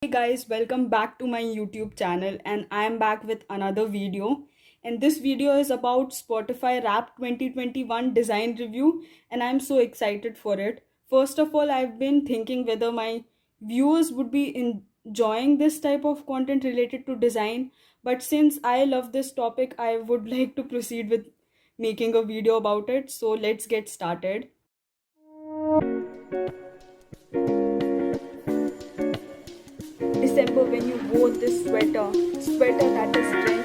Hey guys, welcome back to my YouTube channel, and I am back with another video. And this video is about Spotify Wrapped 2021 design review, and I'm so excited for it. First of all, I've been thinking whether my viewers would be enjoying this type of content related to design, but since I love this topic, I would like to proceed with making a video about it. So let's get started. December when you wore this sweater that is trend.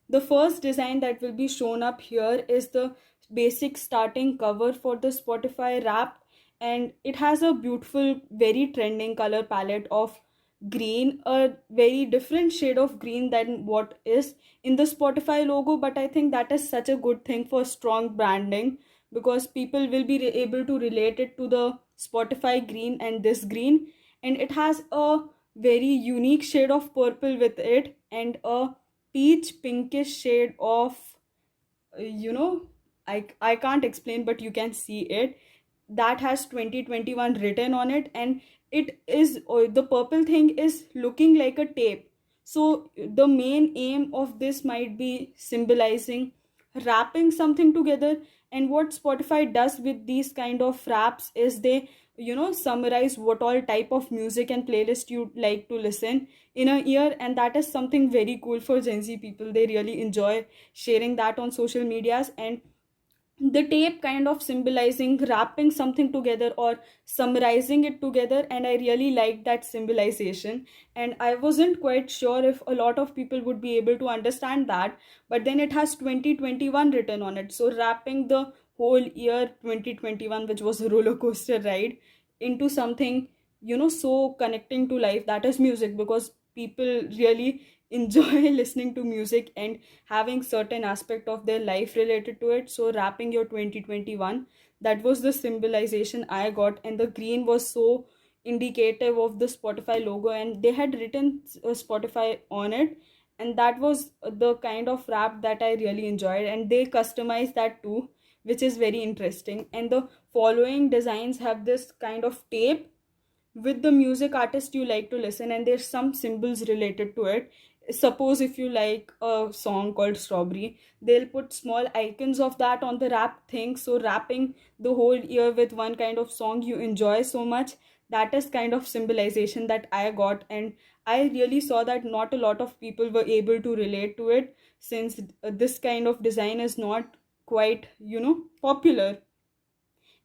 The first design that will be shown up here is the basic starting cover for the Spotify Wrapped, and it has a beautiful, very trending color palette of green, a very different shade of green than what is in the Spotify logo. But I think that is such a good thing for strong branding because people will be able to relate it to the Spotify green and this green, and it has a very unique shade of purple with it and a peach pinkish shade of uh, you know I can't explain, but you can see it, that has 2021 written on it. And it is the purple thing is looking like a tape, so the main aim of this might be symbolizing wrapping something together. And what Spotify does with these kind of wraps is they summarize what all type of music and playlist you like to listen in a year, and that is something very cool for Gen Z people. They really enjoy sharing that on social medias. And the tape kind of symbolizing wrapping something together or summarizing it together, and I really liked that symbolization. And I wasn't quite sure if a lot of people would be able to understand that, but then it has 2021 written on it, so wrapping the whole year 2021, which was a roller coaster ride, into something so connecting to life, that is music, because people really enjoy listening to music and having certain aspect of their life related to it. So wrapping your 2021, that was the symbolization I got. And the green was so indicative of the Spotify logo, and they had written Spotify on it, and that was the kind of wrap that I really enjoyed, and they customized that too, which is very interesting. And the following designs have this kind of tape with the music artist you like to listen, and there's some symbols related to it. Suppose if you like a song called Strawberry, they'll put small icons of that on the wrap thing. So wrapping the whole year with one kind of song you enjoy so much, that is kind of symbolization that I got. And I really saw that not a lot of people were able to relate to it, since this kind of design is not quite popular.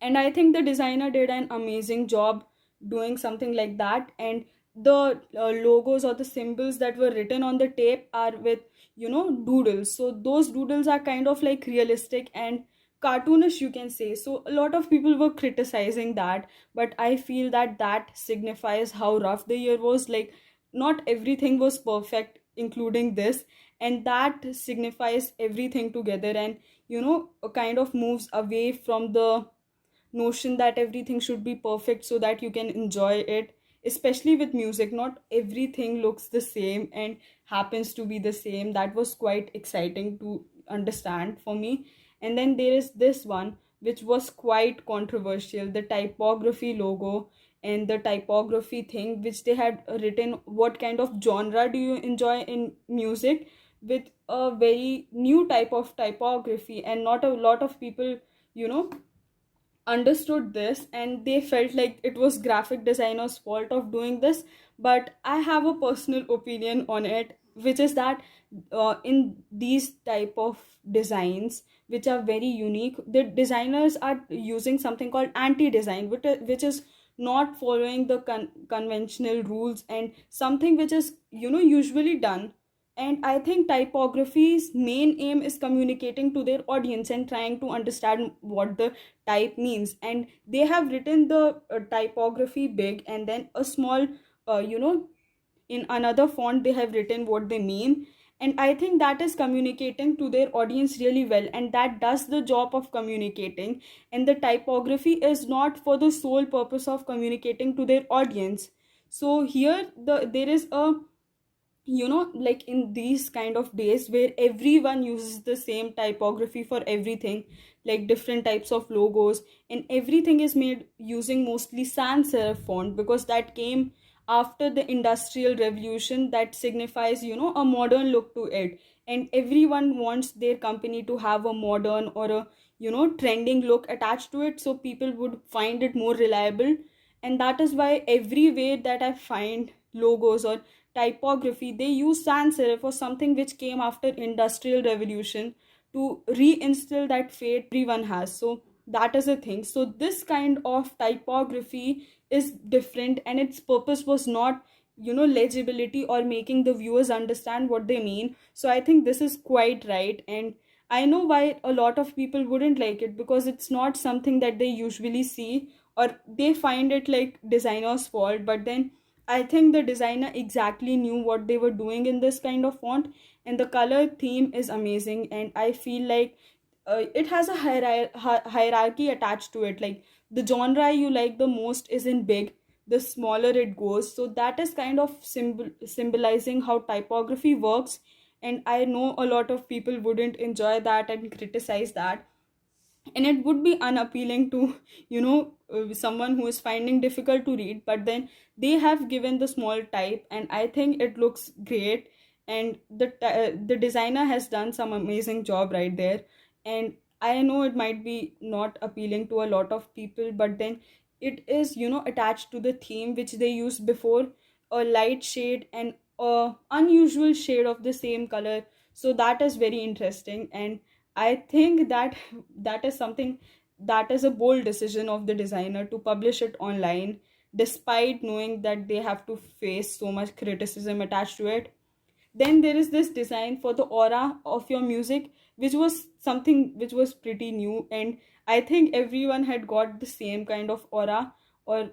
And I think the designer did an amazing job doing something like that. And the logos or the symbols that were written on the tape are with doodles, so those doodles are kind of like realistic and cartoonish, you can say. So a lot of people were criticizing that, but I feel that that signifies how rough the year was. Like, not everything was perfect, including this, and that signifies everything together. And kind of moves away from the notion that everything should be perfect so that you can enjoy it. Especially with music, not everything looks the same and happens to be the same. That was quite exciting to understand for me. And then there is this one which was quite controversial, the typography logo and the typography thing, which they had written what kind of genre do you enjoy in music, with a very new type of typography. And not a lot of people you know understood this, and they felt like it was graphic designers fault of doing this. But I have a personal opinion on it, which is that in these type of designs which are very unique, the designers are using something called anti-design, which is not following the conventional rules, and something which is usually done. And I think typography's main aim is communicating to their audience and trying to understand what the type means. And they have written the typography big, and then a small in another font they have written what they mean. And I think that is communicating to their audience really well, and that does the job of communicating. And the typography is not for the sole purpose of communicating to their audience. So here there is a like in these kind of days where everyone uses the same typography for everything, like different types of logos, and everything is made using mostly sans serif font, because that came after the industrial revolution, that signifies a modern look to it, and everyone wants their company to have a modern or a trending look attached to it, so people would find it more reliable. And that is why every way that I find logos or typography, they use sans serif or something which came after industrial revolution to reinstill that fate everyone has. So that is a thing. So this kind of typography is different, and its purpose was not legibility or making the viewers understand what they mean. So I think this is quite right, and I know why a lot of people wouldn't like it, because it's not something that they usually see, or they find it like designer's fault. But then I think the designer exactly knew what they were doing in this kind of font, and the color theme is amazing. And I feel like it has a hierarchy attached to it. Like the genre you like the most is in big, the smaller it goes. So that is kind of symbolizing how typography works. And I know a lot of people wouldn't enjoy that and criticize that, and it would be unappealing to someone who is finding difficult to read. But then they have given the small type, and I think it looks great, and the designer has done some amazing job right there. And I know it might be not appealing to a lot of people, but then it is attached to the theme which they used before, a light shade and a unusual shade of the same color. So that is very interesting, and I think that that is something, that is a bold decision of the designer to publish it online, despite knowing that they have to face so much criticism attached to it. Then there is this design for the aura of your music, which was something which was pretty new, and I think everyone had got the same kind of aura, or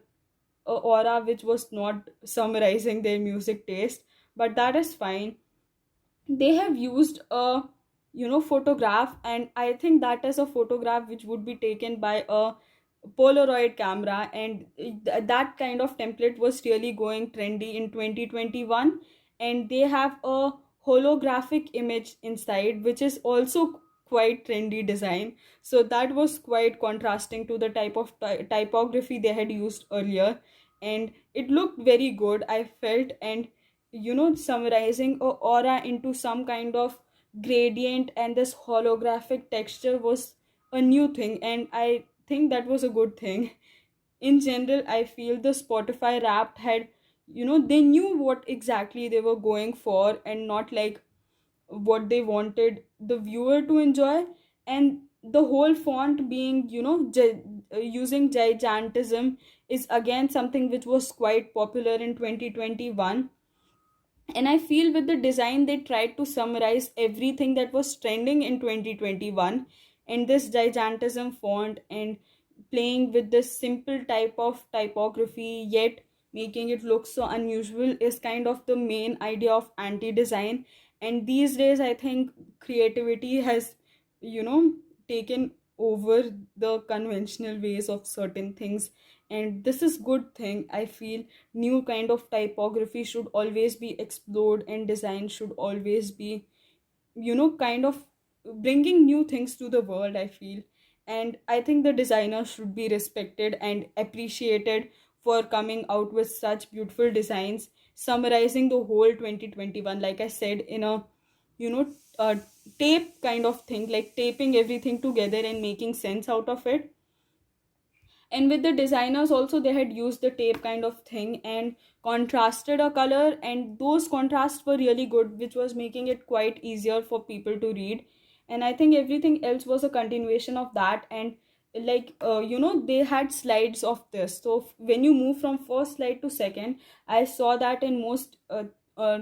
a aura which was not summarizing their music taste. But that is fine. They have used a photograph, and I think that is a photograph which would be taken by a polaroid camera, and that kind of template was really going trendy in 2021. And they have a holographic image inside, which is also quite trendy design. So that was quite contrasting to the type of typography they had used earlier, and it looked very good, I felt. And summarizing a aura into some kind of gradient and this holographic texture was a new thing, and I think that was a good thing. In general, I feel the Spotify Wrapped had, they knew what exactly they were going for, and not like what they wanted the viewer to enjoy. And the whole font being using gigantism is again something which was quite popular in 2021. And I feel with the design they tried to summarize everything that was trending in 2021 in this gigantism font, and playing with this simple type of typography yet making it look so unusual is kind of the main idea of anti design. And these days I think creativity has you know taken over the conventional ways of certain things, and this is good thing. I feel new kind of typography should always be explored, and design should always be kind of bringing new things to the world, I feel. And I think the designer should be respected and appreciated for coming out with such beautiful designs, summarizing the whole 2021, like I said, in a you know a tape kind of thing, like taping everything together and making sense out of it. And with the designers also, they had used the tape kind of thing and contrasted a color, and those contrasts were really good, which was making it quite easier for people to read. And I think everything else was a continuation of that. And like they had slides of this, so when you move from first slide to second, I saw that in most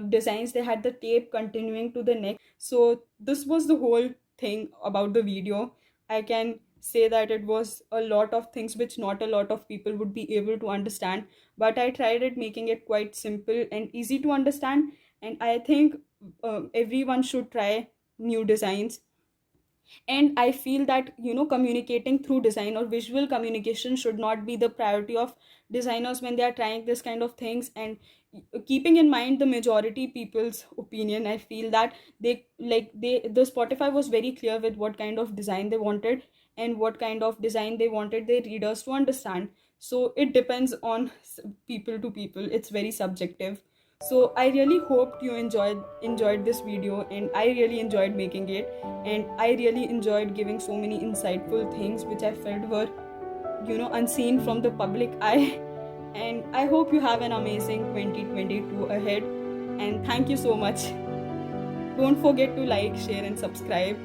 designs they had the tape continuing to the next. So this was the whole thing about the video. I can say that it was a lot of things which not a lot of people would be able to understand, but I tried it making it quite simple and easy to understand. And I think everyone should try new designs. And I feel that communicating through design or visual communication should not be the priority of designers when they are trying this kind of things. And keeping in mind the majority people's opinion, I feel that the Spotify was very clear with what kind of design they wanted and what kind of design they wanted their readers to understand. So it depends on people to people, it's very subjective. So I really hoped you enjoyed this video, and I really enjoyed making it, and I really enjoyed giving so many insightful things which I felt were, unseen from the public eye. And I hope you have an amazing 2022 ahead, and thank you so much. Don't forget to like, share, and subscribe.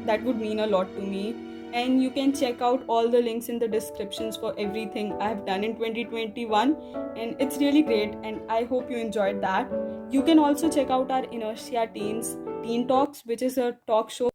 That would mean a lot to me. And you can check out all the links in the descriptions for everything I have done in 2021. And it's really great. And I hope you enjoyed that. You can also check out our Inertia Teen Talks, which is a talk show